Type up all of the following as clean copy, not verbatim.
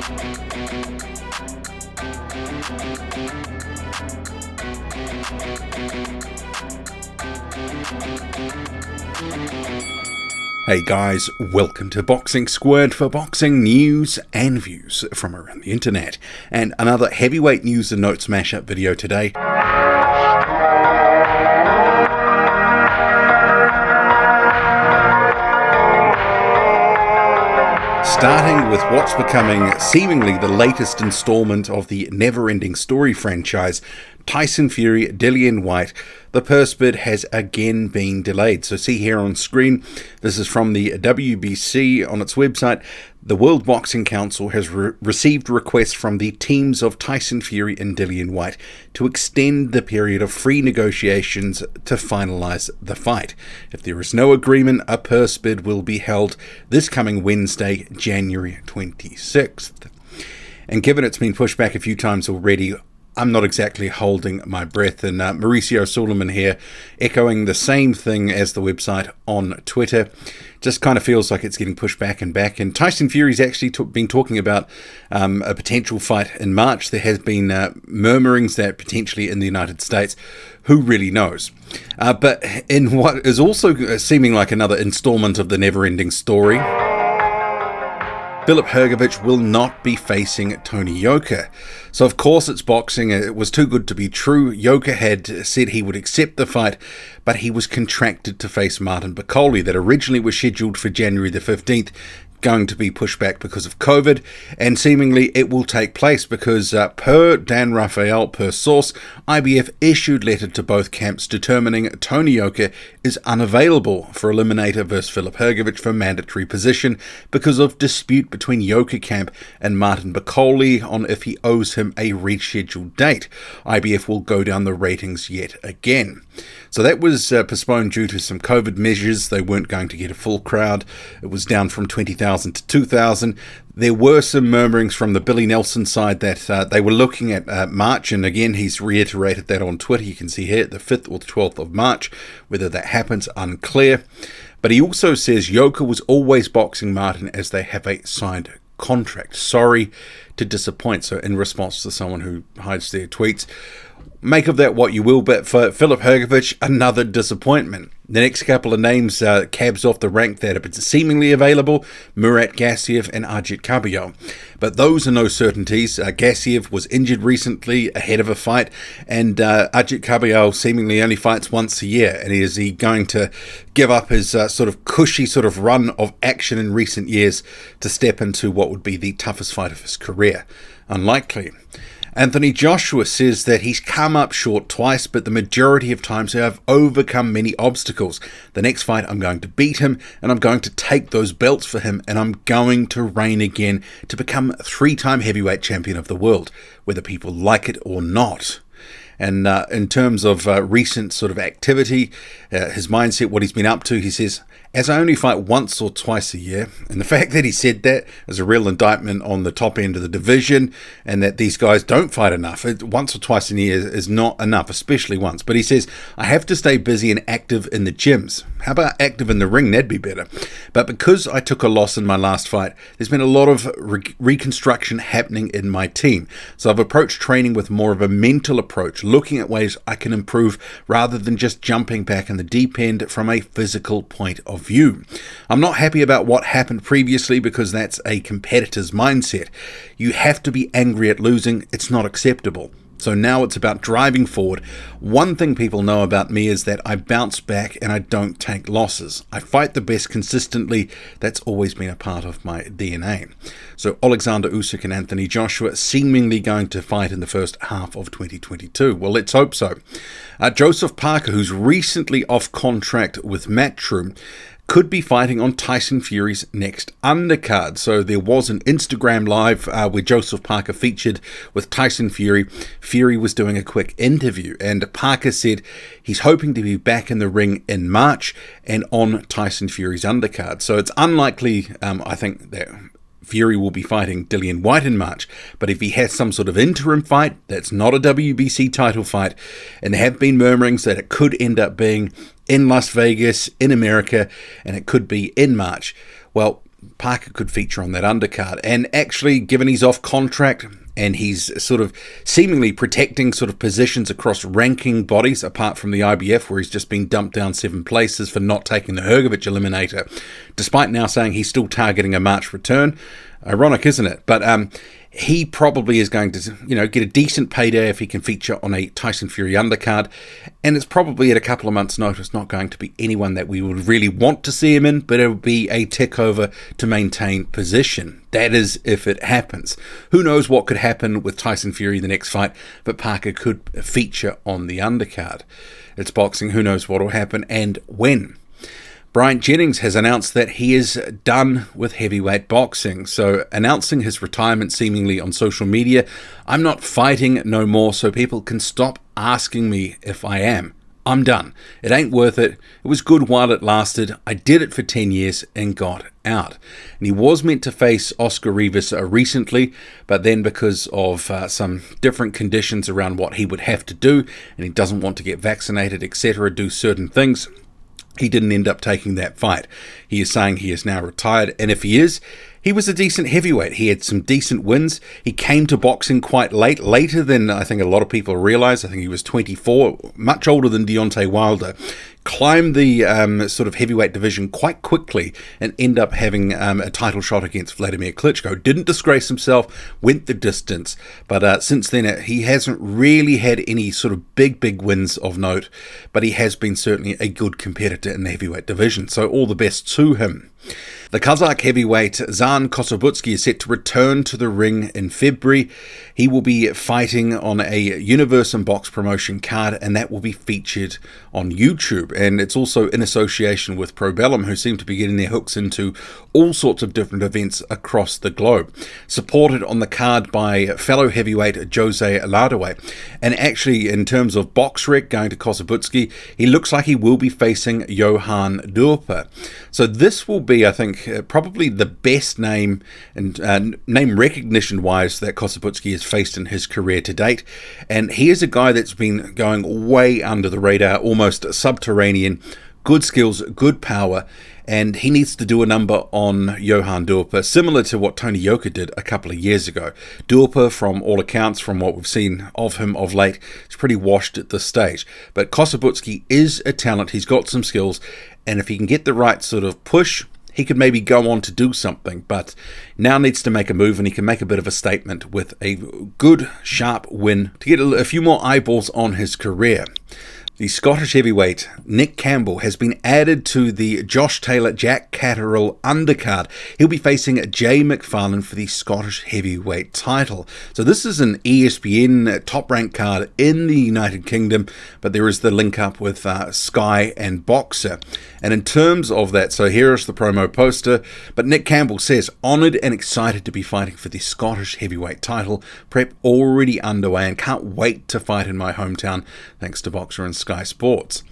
Hey guys, welcome to Boxing Squared for boxing news and views from around the internet. And another heavyweight news and notes mashup video today. Starting with what's becoming seemingly the latest installment of the never-ending story franchise, Tyson Fury, Dillian White, the purse bid has again been delayed. So see here on screen, this is from the WBC on its website. The World Boxing Council has received requests from the teams of Tyson Fury and Dillian White to extend the period of free negotiations to finalise the fight. If there is no agreement, a purse bid will be held this coming Wednesday, January 26th. And given it's been pushed back a few times already, I'm not exactly holding my breath, and Mauricio Suleiman here echoing the same thing as the website on Twitter. Just kind of feels like it's getting pushed back and back. And Tyson Fury's actually been talking about a potential fight in March. There has been murmurings that potentially in the United States. Who really knows? But in what is also seeming like another installment of the never-ending story, FILIP HRGOVIC will not be facing Tony Yoka. So of course it's boxing, it was too good to be true. Yoka had said he would accept the fight, but he was contracted to face Martin Bakole that originally was scheduled for January the 15th, going to be pushed back because of COVID, and seemingly it will take place because per Dan Rafael, per source, IBF issued letter to both camps determining Tony Yoka is unavailable for Eliminator versus FILIP HRGOVIC for mandatory position because of dispute between Yoka camp and Martin Bakole on if he owes him a rescheduled date. IBF will go down the ratings yet again. So that was postponed due to some COVID measures. They weren't going to get a full crowd. It was down from 20,000 to 2,000. There were some murmurings from the Billy Nelson side that they were looking at March, and again he's reiterated that on Twitter. You can see here the 5th or the 12th of March. Whether that happens, unclear. But he also says Yoka was always boxing Martin as they have a signed contract. Sorry to disappoint. So in response to someone who hides their tweets, make of that what you will, but for FILIP HRGOVIC, another disappointment. The next couple of names cabs off the rank that are seemingly available, Murat Gassiev and Ajit Campbell. But those are no certainties. Gassiev was injured recently ahead of a fight, and Ajit Campbell seemingly only fights once a year. And is he going to give up his sort of cushy sort of run of action in recent years to step into what would be the toughest fight of his career? Unlikely. Anthony Joshua says that he's come up short twice, but the majority of times I've overcome many obstacles. The next fight I'm going to beat him, and I'm going to take those belts for him, and I'm going to reign again to become 3-time heavyweight champion of the world, whether people like it or not. And in terms of recent sort of activity, his mindset, what he's been up to, he says, as I only fight once or twice a year, and the fact that he said that is a real indictment on the top end of the division, and that these guys don't fight enough. Once or twice a year is not enough, especially once. But he says, I have to stay busy and active in the gyms. How about active in the ring? That'd be better. But because I took a loss in my last fight, there's been a lot of reconstruction happening in my team. So I've approached training with more of a mental approach, looking at ways I can improve rather than just jumping back in the deep end from a physical point of view. I'm not happy about what happened previously because that's a competitor's mindset. You have to be angry at losing. It's not acceptable. So now it's about driving forward. One thing people know about me is that I bounce back and I don't take losses. I fight the best consistently. That's always been a part of my DNA. So Alexander Usyk and Anthony Joshua seemingly going to fight in the first half of 2022. Well, let's hope so. Joseph Parker, who's recently off contract with Matchroom, could be fighting on Tyson Fury's next undercard. So there was an Instagram live where Joseph Parker featured with Tyson Fury. Fury was doing a quick interview, and Parker said he's hoping to be back in the ring in March and on Tyson Fury's undercard. So it's unlikely, I think, that Fury will be fighting Dillian White in March, but if he has some sort of interim fight, that's not a WBC title fight, and there have been murmurings that it could end up being in Las Vegas, in America, and it could be in March. Well, Parker could feature on that undercard. And actually, given he's off contract and he's sort of seemingly protecting sort of positions across ranking bodies, apart from the IBF, where he's just been dumped down 7 places for not taking the Hrgovic eliminator, despite now saying he's still targeting a March return. Ironic, isn't it? But he probably is going to, get a decent payday if he can feature on a Tyson Fury undercard. And it's probably at a couple of months' notice not going to be anyone that we would really want to see him in, but it would be a tick over to maintain position. That is, if it happens. Who knows what could happen with Tyson Fury the next fight, but Parker could feature on the undercard. It's boxing, who knows what will happen and when. Bryan Jennings has announced that he is done with heavyweight boxing. So announcing his retirement seemingly on social media, I'm not fighting no more, so people can stop asking me if I am. I'm done. It ain't worth it. It was good while it lasted. I did it for 10 years and got out. And he was meant to face Oscar Rivas recently, but then because of some different conditions around what he would have to do, and he doesn't want to get vaccinated, etc., do certain things, he didn't end up taking that fight. He is saying he is now retired, and if he is, he was a decent heavyweight. He had some decent wins. He came to boxing quite late, later than I think a lot of people realize. I think he was 24, much older than Deontay Wilder. Climbed the sort of heavyweight division quite quickly and end up having a title shot against Vladimir Klitschko. Didn't disgrace himself, went the distance, but since then he hasn't really had any sort of big wins of note, but he has been certainly a good competitor in the heavyweight division, so all the best to him. The Kazakh heavyweight Zhan Kossobutskiy is set to return to the ring in February. He will be fighting on a Universum Box promotion card, and that will be featured on YouTube. And it's also in association with Probellum, who seem to be getting their hooks into all sorts of different events across the globe. Supported on the card by fellow heavyweight Jose Larduet. And actually, in terms of box rec going to Kossobutskiy, he looks like he will be facing Johann Duhaupas. So this will be, I think, probably the best name and name recognition wise that Kossobutskiy has faced in his career to date, and he is a guy that's been going way under the radar, almost subterranean. Good skills, good power, and he needs to do a number on Johann Duhaupas, similar to what Tony Yoka did a couple of years ago. Duhaupas, from all accounts, from what we've seen of him of late, is pretty washed at this stage. But Kossobutskiy is a talent, he's got some skills, and if he can get the right sort of push, he could maybe go on to do something, but now needs to make a move, and he can make a bit of a statement with a good, sharp win to get a few more eyeballs on his career. The Scottish heavyweight Nick Campbell has been added to the Josh Taylor-Jack Catterall undercard. He'll be facing Jay McFarlane for the Scottish heavyweight title. So this is an ESPN top-ranked card in the United Kingdom, but there is the link up with Sky and Boxer. And in terms of that, so here is the promo poster, but Nick Campbell says, honoured and excited to be fighting for the Scottish heavyweight title. Prep already underway and can't wait to fight in my hometown, thanks to Boxer and Sky Sports.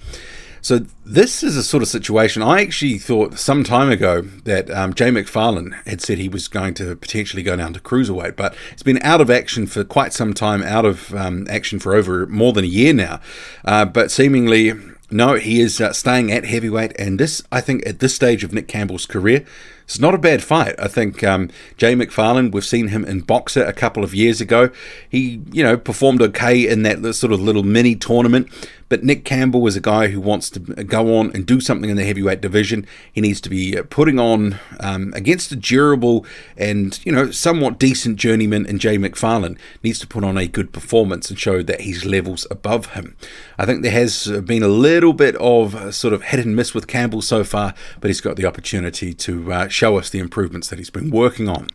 So this is a sort of situation. I actually thought some time ago that Jay McFarlane had said he was going to potentially go down to cruiserweight, but he's been out of action for quite some time, out of action for over more than a year now. But seemingly, no, he is staying at heavyweight, and this, I think, at this stage of Nick Campbell's career, it's not a bad fight. I think Jay McFarlane, we've seen him in Boxer a couple of years ago. He, performed okay in that sort of little mini tournament. But Nick Campbell is a guy who wants to go on and do something in the heavyweight division. He needs to be putting on against a durable and, somewhat decent journeyman in Jay McFarlane. Needs to put on a good performance and show that he's levels above him. I think there has been a little bit of sort of hit and miss with Campbell so far, but he's got the opportunity to show us the improvements that he's been working on.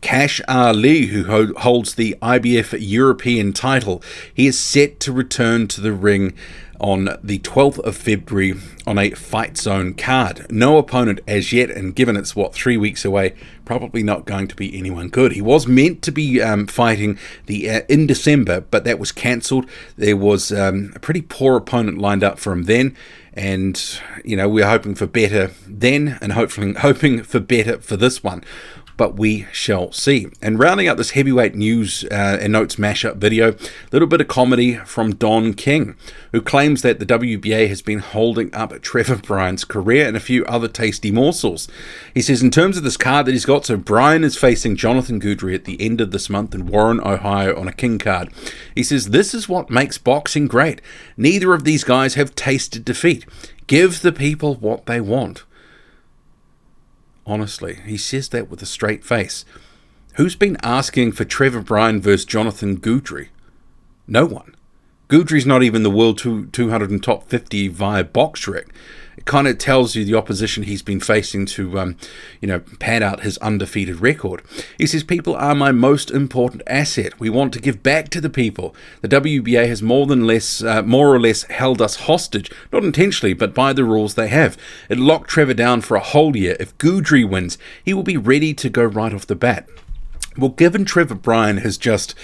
Kash Ali, who holds the IBF European title, he is set to return to the ring on the 12th of February on a Fight Zone card. No opponent as yet, and given it's 3 weeks away, probably not going to be anyone good. He was meant to be fighting in December, but that was cancelled. There was a pretty poor opponent lined up for him then, and we're hoping for better then, and hoping for better for this one. but we shall see. And rounding out this heavyweight news and notes mashup video, a little bit of comedy from Don King, who claims that the WBA has been holding up Trevor Bryan's career and a few other tasty morsels. He says in terms of this card that he's got, so Bryan is facing Jonathan Guidry at the end of this month in Warren, Ohio on a king card. He says this is what makes boxing great. Neither of these guys have tasted defeat. Give the people what they want. Honestly, he says that with a straight face. Who's been asking for Trevor Bryan versus Jonathan Guidry? No one. Guidry's not even the world 200 and top 50 via BoxRec. It kind of tells you the opposition he's been facing to, pad out his undefeated record. He says, people are my most important asset. We want to give back to the people. The WBA has more or less held us hostage, not intentionally, but by the rules they have. It locked Trevor down for a whole year. If Guidry wins, he will be ready to go right off the bat. Well, given Trevor Bryan has just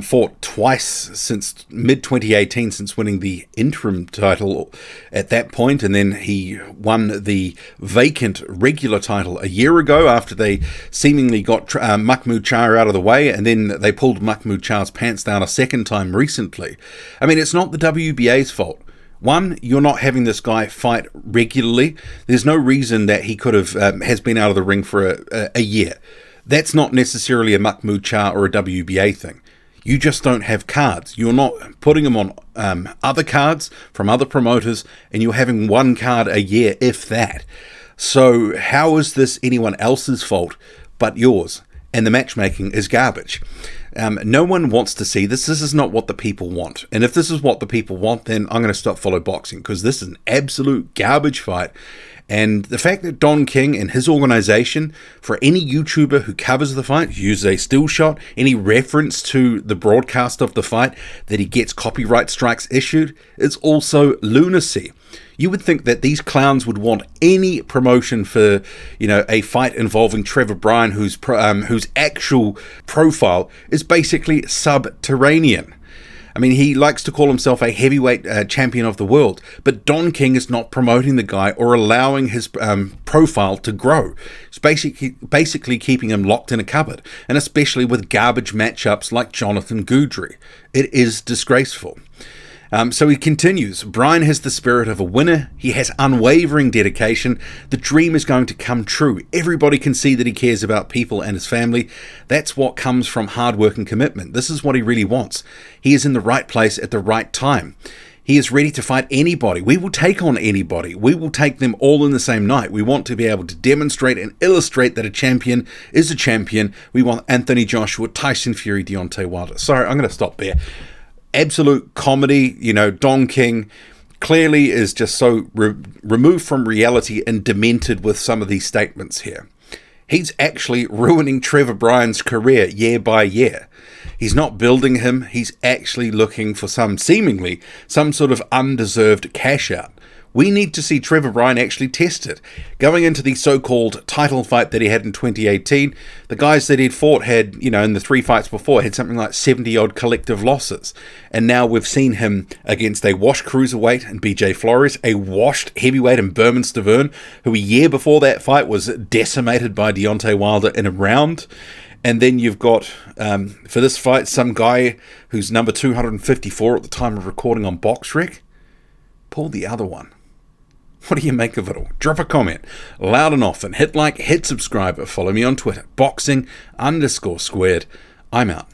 fought twice since mid-2018, since winning the interim title at that point, and then he won the vacant regular title a year ago after they seemingly got Mahmoud Shah out of the way, and then they pulled Mahmoud Shah's pants down a second time recently. I mean, it's not the WBA's fault. One, you're not having this guy fight regularly. There's no reason that he could have has been out of the ring for a year. That's not necessarily a Mahmoud Shah or a WBA thing. You just don't have cards. You're not putting them on other cards from other promoters, and you're having one card a year, if that. So how is this anyone else's fault but yours? And the matchmaking is garbage. No one wants to see this. This is not what the people want. And if this is what the people want, then I'm going to stop follow boxing, because this is an absolute garbage fight. And the fact that Don King and his organization, for any YouTuber who covers the fight, uses a still shot, any reference to the broadcast of the fight, that he gets copyright strikes issued, is also lunacy. You would think that these clowns would want any promotion for, a fight involving Trevor Bryan, whose actual profile is basically subterranean. I mean, he likes to call himself a heavyweight champion of the world, but Don King is not promoting the guy or allowing his profile to grow. It's basically keeping him locked in a cupboard, and especially with garbage matchups like Jonathan Guidry. It is disgraceful. So he continues, Bryan has the spirit of a winner. He has unwavering dedication. The dream is going to come true. Everybody can see that he cares about people and his family. That's what comes from hard work and commitment. This is what he really wants. He is in the right place at the right time. He is ready to fight anybody. We will take on anybody. We will take them all in the same night. We want to be able to demonstrate and illustrate that a champion is a champion. We want Anthony Joshua, Tyson Fury, Deontay Wilder. Sorry, I'm going to stop there. Absolute comedy. Don King clearly is just so removed from reality and demented with some of these statements here. He's actually ruining Trevor Bryan's career year by year. He's not building him. He's actually looking for some sort of undeserved cash out. We need to see Trevor Bryan actually test it. Going into the so-called title fight that he had in 2018, the guys that he'd fought had, in the 3 fights before, had something like 70-odd collective losses. And now we've seen him against a washed cruiserweight in BJ Flores, a washed heavyweight in Berman Stavern, who a year before that fight was decimated by Deontay Wilder in a round. And then you've got, for this fight, some guy who's number 254 at the time of recording on BoxRec. Pull the other one. What do you make of it all? Drop a comment loud and often. Hit like, hit subscribe, or follow me on Twitter. Boxing_squared. I'm out.